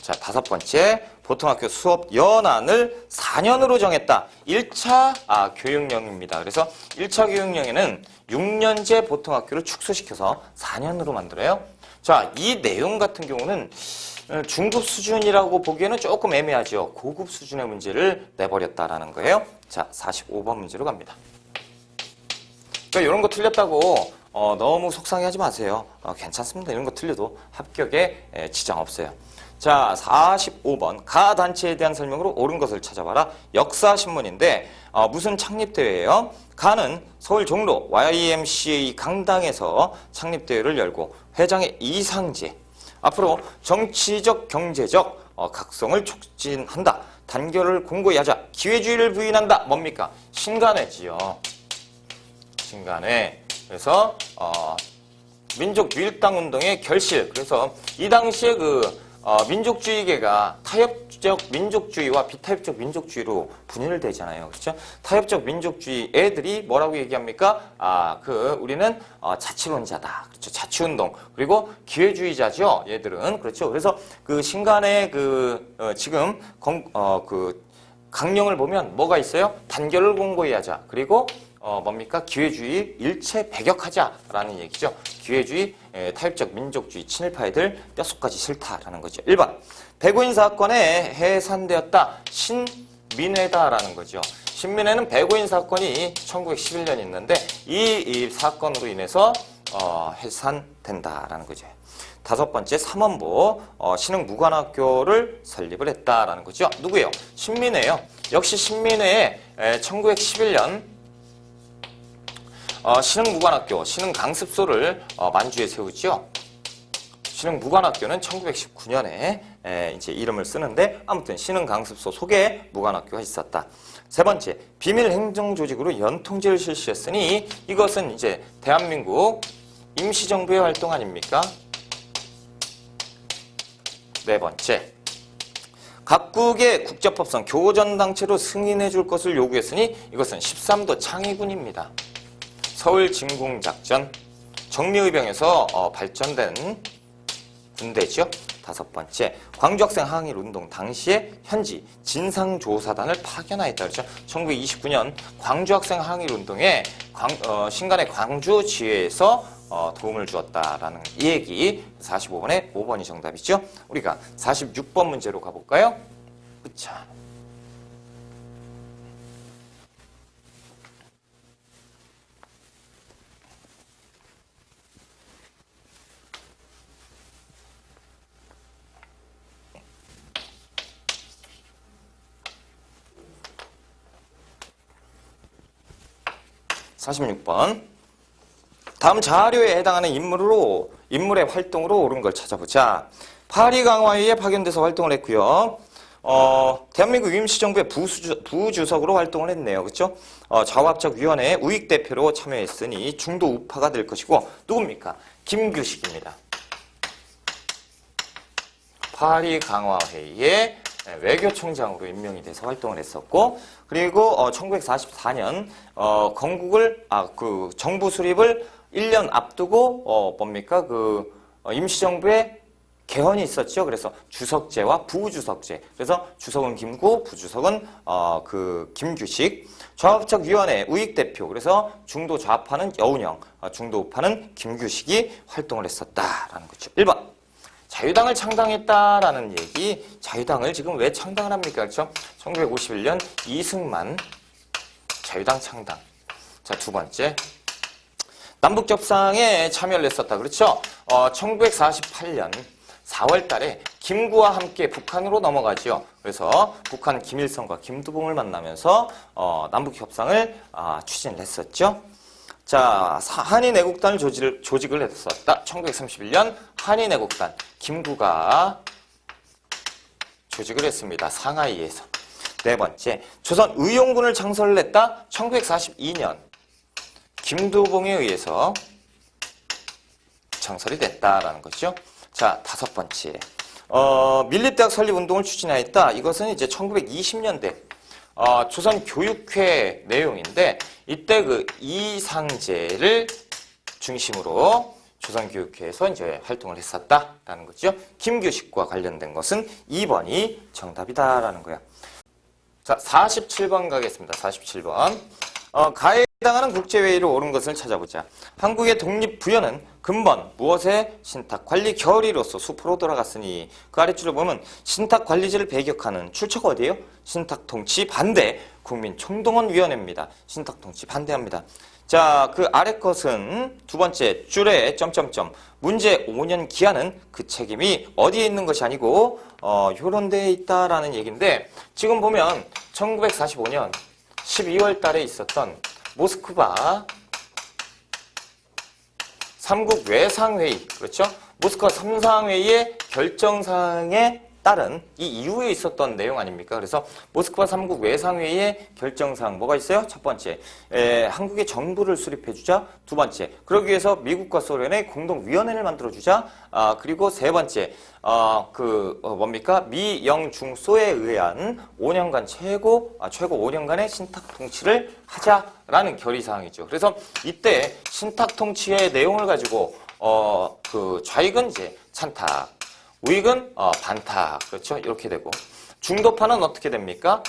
자, 다섯 번째, 보통학교 수업 연한을 4년으로 정했다. 1차 교육령입니다. 그래서 1차 교육령에는 6년제 보통학교를 축소시켜서 4년으로 만들어요. 자, 이 내용 같은 경우는 중급 수준이라고 보기에는 조금 애매하죠. 고급 수준의 문제를 내버렸다라는 거예요. 자, 45번 문제로 갑니다. 그러니까 이런 거 틀렸다고 너무 속상해하지 마세요. 괜찮습니다. 이런 거 틀려도 합격에 지장 없어요. 자, 45번 가 단체에 대한 설명으로 옳은 것을 찾아봐라. 역사신문인데 무슨 창립대회예요? 가는 서울 종로 YMCA 강당에서 창립대회를 열고 회장의 이상재. 앞으로 정치적, 경제적 각성을 촉진한다. 단결을 공고히 하자. 기회주의를 부인한다. 뭡니까? 신간회지요. 신간회. 그래서 민족밀당 운동의 결실. 그래서 이 당시에 민족주의계가 타협적 민족주의와 비타협적 민족주의로 분열되잖아요. 그렇죠? 타협적 민족주의 애들이 뭐라고 얘기합니까? 우리는 자치론자다. 그렇죠? 자치운동. 그리고 기회주의자죠. 얘들은. 그렇죠? 그래서 그 신간의 지금 강령을 보면 뭐가 있어요? 단결을 공고히 하자. 그리고 뭡니까? 기회주의 일체 배격하자라는 얘기죠. 기회주의, 타협적 민족주의 친일파애들 뼛속까지 싫다라는 거죠. 1번. 배고인 사건에 해산되었다. 신민회다라는 거죠. 신민회는 배고인 사건이 1911년 있는데 이 사건으로 인해서 해산된다라는 거죠. 5번째 3원보 신흥무관학교를 설립을 했다라는 거죠. 누구예요? 신민회예요. 역시 신민회에 1911년 신흥무관학교, 신흥강습소를 만주에 세우죠. 신흥무관학교는 1919년에 이제 이름을 쓰는데 아무튼 신흥강습소 속에 무관학교가 있었다. 3번째, 비밀행정조직으로 연통제를 실시했으니 이것은 이제 대한민국 임시정부의 활동 아닙니까? 4번째, 각국의 국제법상 교전당체로 승인해 줄 것을 요구했으니 이것은 13도 창의군입니다. 서울진궁작전, 정리의병에서 발전된 군대죠. 5번째, 광주학생 항일운동 당시에 현지 진상조사단을 파견하였다. 그렇죠? 1929년 광주학생 항일운동에 신간의 광주지회에서 도움을 주었다라는 이 얘기. 45번에 5번이 정답이죠. 우리가 46번 문제로 가볼까요? 자. (46번) 다음 자료에 해당하는 인물의 활동으로 옳은 걸 찾아보자. 파리 강화회에 파견돼서 활동을 했고요. 대한민국 임시정부의 부주석으로 활동을 했네요. 그렇죠? 좌우합작위원회 우익 대표로 참여했으니 중도 우파가 될 것이고 누굽니까? 김규식입니다. 파리 강화회의 외교총장으로 임명이 돼서 활동을 했었고, 그리고 1944년 건국을 정부 수립을 1년 앞두고 뭡니까? 임시정부의 개헌이 있었죠. 그래서 주석제와 부주석제. 그래서 주석은 김구, 부주석은 김규식. 좌우합작위원회 우익 대표. 그래서 중도 좌파는 여운형, 중도 우파는 김규식이 활동을 했었다라는 거죠. 1번. 자유당을 창당했다라는 얘기. 자유당을 지금 왜 창당을 합니까? 그렇죠? 1951년 이승만 자유당 창당. 자, 2번째. 남북협상에 참여를 했었다. 그렇죠? 1948년 4월 달에 김구와 함께 북한으로 넘어가죠. 그래서 북한 김일성과 김두봉을 만나면서 남북협상을 추진을 했었죠. 자, 한인애국단을 조직을 했었다. 1931년 한인애국단 김구가 조직을 했습니다. 상하이에서. 4번째, 조선 의용군을 창설을 했다. 1942년 김두봉에 의해서 창설이 됐다라는 거죠. 자, 5번째, 밀립대학 설립운동을 추진하였다. 이것은 이제 1920년대 조선 교육회 내용인데 이때 이상제를 중심으로 조선교육회에서 이제 활동을 했었다라는 거죠. 김규식과 관련된 것은 2번이 정답이다라는 거야. 자, 47번 가겠습니다. 47번. 가해에 해당하는 국제회의로 옳은 것을 찾아보자. 한국의 독립부여는 근본 무엇의 신탁관리 결의로서 수포로 돌아갔으니 그 아래줄을 보면 신탁관리제를 배격하는 출처가 어디예요? 신탁통치 반대 국민총동원위원회입니다. 신탁통치 반대합니다. 자, 그 아래 것은 두 번째 줄에 점점점 문제 5년 기한은 그 책임이 어디에 있는 것이 아니고 요런 데에 있다라는 얘기인데 지금 보면 1945년 12월 달에 있었던 모스크바 3국 외상회의, 그렇죠? 모스크바 3상회의의 결정사항에 따른 이 이후에 있었던 내용 아닙니까? 그래서 모스크바 3국 외상회의의 결정사항 뭐가 있어요? 첫 번째, 한국의 정부를 수립해주자. 두 번째, 그러기 위해서 미국과 소련의 공동위원회를 만들어주자. 그리고 세 번째, 뭡니까? 미, 영, 중, 소에 의한 5년간 최고 5년간의 신탁통치를 하자라는 결의사항이죠. 그래서 이때 신탁통치의 내용을 가지고 좌익은 이제 찬탁, 우익은 반탁, 그렇죠? 이렇게 되고 중도파는 어떻게 됩니까?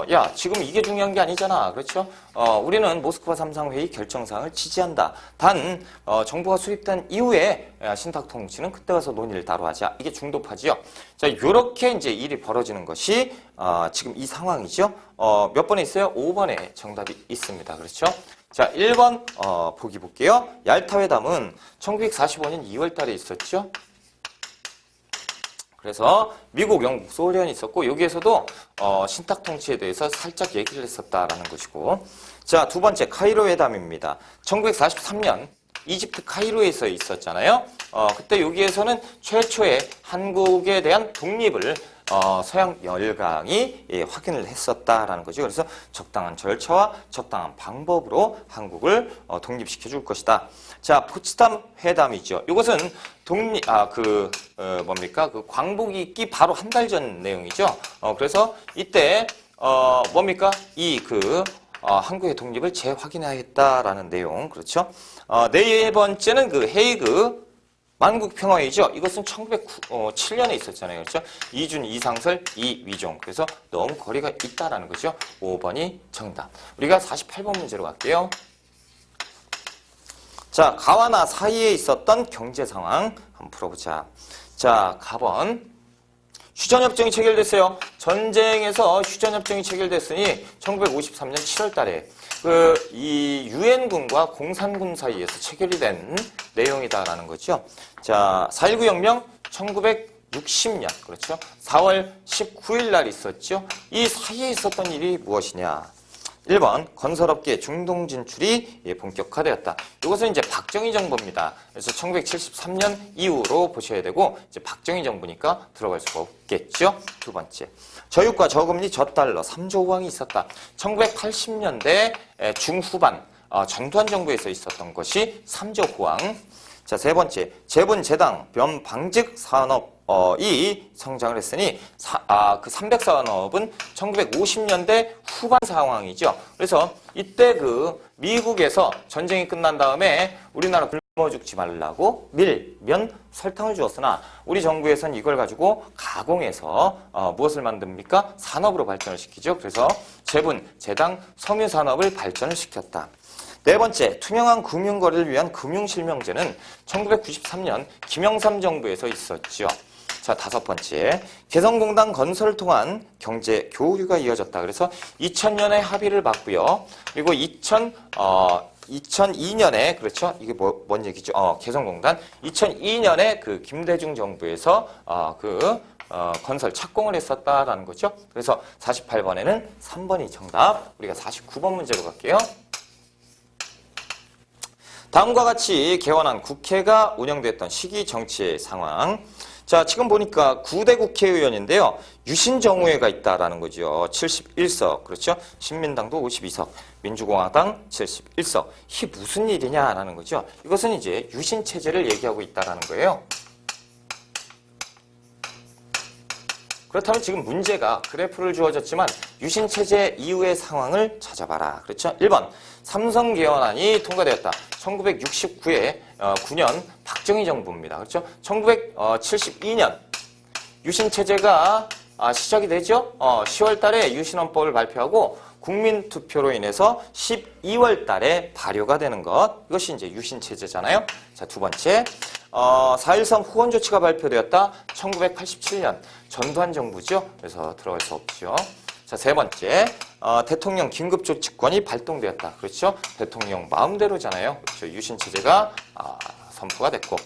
야, 지금 이게 중요한 게 아니잖아, 그렇죠? 우리는 모스크바 3상회의 결정사항을 지지한다. 단 정부가 수립된 이후에 신탁통치는 그때 가서 논의를 따로 하자. 이게 중도파지요. 자, 이렇게 이제 일이 벌어지는 것이 지금 이 상황이죠. 몇 번에 있어요? 5번에 정답이 있습니다, 그렇죠? 자, 1번 보기 볼게요. 얄타회담은 1945년 2월 달에 있었죠. 그래서 미국, 영국, 소련이 있었고 여기에서도 신탁통치에 대해서 살짝 얘기를 했었다라는 것이고 자, 두 번째 카이로 회담입니다. 1943년 이집트 카이로에서 있었잖아요. 그때 여기에서는 최초의 한국에 대한 독립을 서양 열강이 확인을 했었다라는 거죠. 그래서 적당한 절차와 적당한 방법으로 한국을 독립시켜 줄 것이다. 자, 포츠담 회담이죠. 이것은 뭡니까? 그 광복이 있기 바로 한 달 전 내용이죠. 그래서 이때 뭡니까? 한국의 독립을 재확인하겠다라는 내용, 그렇죠? 네 번째는 그 헤이그 만국평화회의죠. 이것은 1907년에 있었잖아요. 그렇죠? 이준, 이상설, 이위종. 그래서 너무 거리가 있다라는 거죠. 5번이 정답. 우리가 48번 문제로 갈게요. 자, 가와 나 사이에 있었던 경제 상황 한번 풀어보자. 자, 가번. 휴전협정이 체결됐어요. 전쟁에서 휴전협정이 체결됐으니 1953년 7월 달에 이 유엔군과 공산군 사이에서 체결이 된 내용이다라는 거죠. 자, 4.19 혁명 1960년, 그렇죠? 4월 19일 날 있었죠. 이 사이에 있었던 일이 무엇이냐? 1번 건설업계 중동 진출이 본격화되었다. 이것은 이제 박정희 정부입니다. 그래서 1973년 이후로 보셔야 되고 이제 박정희 정부니까 들어갈 수가 없겠죠. 두 번째, 저유가 저금리 저달러 3조 호황이 있었다. 1980년대 중후반 전두환 정부에서 있었던 것이 3조 호황. 자, 세 번째, 재분 재당 변방직 산업이 성장을 했으니 그 300산업은 1950년대 후반 상황이죠. 그래서 이때 미국에서 전쟁이 끝난 다음에 우리나라 굶어 죽지 말라고 밀, 면, 설탕을 주었으나 우리 정부에선 이걸 가지고 가공해서 무엇을 만듭니까? 산업으로 발전을 시키죠. 그래서 재분, 재당, 섬유 산업을 발전을 시켰다. 네 번째, 투명한 금융거래를 위한 금융실명제는 1993년 김영삼 정부에서 있었죠. 자, 다섯 번째, 개성공단 건설을 통한 경제 교류가 이어졌다. 그래서 2000년에 합의를 봤고요. 그리고 2002년에, 그렇죠? 이게 뭔 얘기죠? 개성공단. 2002년에 그 김대중 정부에서 건설 착공을 했었다라는 거죠. 그래서 48번에는 3번이 정답. 우리가 49번 문제로 갈게요. 다음과 같이 개원한 국회가 운영됐던 시기 정치의 상황. 자, 지금 보니까 9대 국회의원인데요. 유신정우회가 있다라는 거죠. 71석. 그렇죠? 신민당도 52석. 민주공화당 71석. 이게 무슨 일이냐라는 거죠. 이것은 이제 유신체제를 얘기하고 있다라는 거예요. 그렇다면 지금 문제가 그래프를 주어졌지만 유신체제 이후의 상황을 찾아봐라. 그렇죠? 1번 삼성개헌안이 통과되었다. 1969년 박정희 정부입니다. 그렇죠? 1972년 유신체제가 시작이 되죠. 10월 달에 유신헌법을 발표하고 국민투표로 인해서 12월 달에 발효가 되는 것. 이것이 이제 유신체제잖아요. 자, 두 번째. 4.13 후원 조치가 발표되었다. 1987년 전두환 정부죠. 그래서 들어갈 수 없죠. 자, 세 번째. 대통령 긴급조치권이 발동되었다. 그렇죠? 대통령 마음대로잖아요. 그렇죠? 유신체제가 선포가 됐고.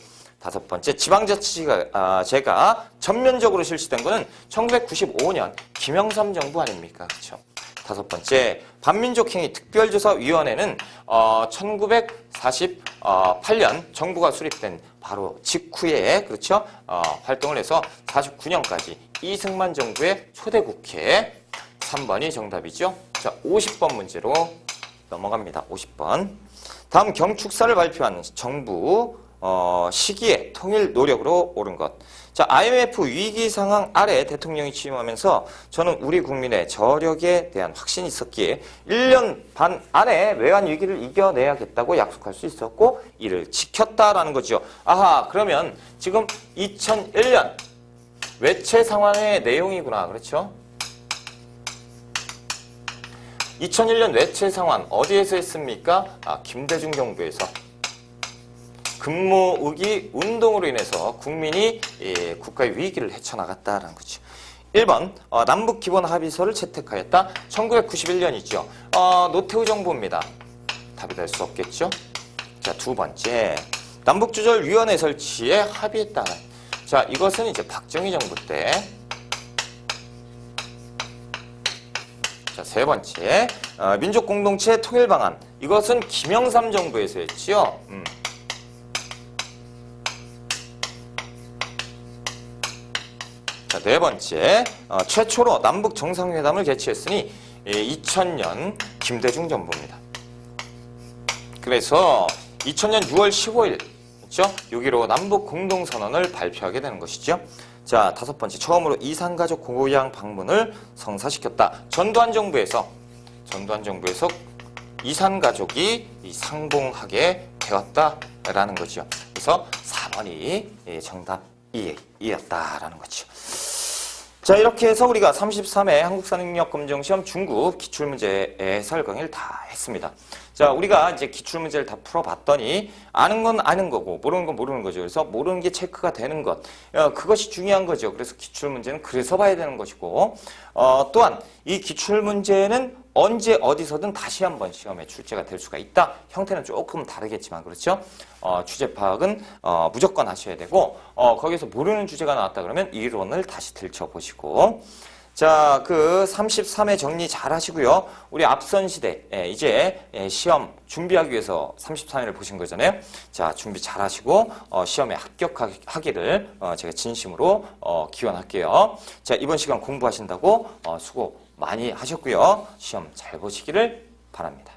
다섯 번째, 지방자치제가 전면적으로 실시된 것은 1995년 김영삼 정부 아닙니까? 그렇죠? 다섯 번째, 반민족행위 특별조사위원회는 1948년 정부가 수립된 바로 직후에 그렇죠? 활동을 해서 49년까지 이승만 정부의 초대 국회. 3번이 정답이죠. 자, 50번 문제로 넘어갑니다. 50번. 다음 경축사를 발표한 정부 시기에 통일 노력으로 옳은 것. 자, IMF 위기 상황 아래 대통령이 취임하면서 저는 우리 국민의 저력에 대한 확신이 있었기에 1년 반 안에 외환 위기를 이겨내야겠다고 약속할 수 있었고 이를 지켰다라는 거죠. 아하, 그러면 지금 2001년 외채 상황의 내용이구나. 그렇죠? 2001년 외채 상환 어디에서 했습니까? 김대중 정부에서. 근무의기 운동으로 인해서 국민이 국가의 위기를 헤쳐나갔다라는 거죠. 1번 남북기본합의서를 채택하였다. 1991년이죠. 노태우 정부입니다. 답이 될 수 없겠죠. 자, 두 번째 남북조절위원회 설치에 합의했다. 자, 이것은 이제 박정희 정부 때. 자, 세 번째 민족공동체 통일방안. 이것은 김영삼 정부에서 했지요. 자, 네 번째 최초로 남북 정상회담을 개최했으니 2000년 김대중 정부입니다. 그래서 2000년 6월 15일 그렇죠? 6.15 남북 공동선언을 발표하게 되는 것이죠. 자, 다섯 번째 처음으로 이산가족 고향 방문을 성사시켰다. 전두환 정부에서 이산가족이 상봉하게 되었다라는 거죠. 그래서 4번이 정답이었다라는 거죠. 자, 이렇게 해서 우리가 33회 한국사능력검정시험 중급 기출문제 해설 강의를 다 했습니다. 자, 우리가 이제 기출문제를 다 풀어봤더니 아는 건 아는 거고 모르는 건 모르는 거죠. 그래서 모르는 게 체크가 되는 것. 그것이 중요한 거죠. 그래서 기출문제는 그래서 봐야 되는 것이고 또한 이 기출문제는 언제 어디서든 다시 한번 시험에 출제가 될 수가 있다. 형태는 조금 다르겠지만 그렇죠. 주제 파악은 무조건 하셔야 되고 거기서 모르는 주제가 나왔다 그러면 이론을 다시 들춰보시고 자, 그 33회 정리 잘 하시고요. 우리 앞선 시대 이제 시험 준비하기 위해서 33회를 보신 거잖아요. 자, 준비 잘 하시고 시험에 합격하기를 제가 진심으로 기원할게요. 자, 이번 시간 공부하신다고 수고 많이 하셨고요. 시험 잘 보시기를 바랍니다.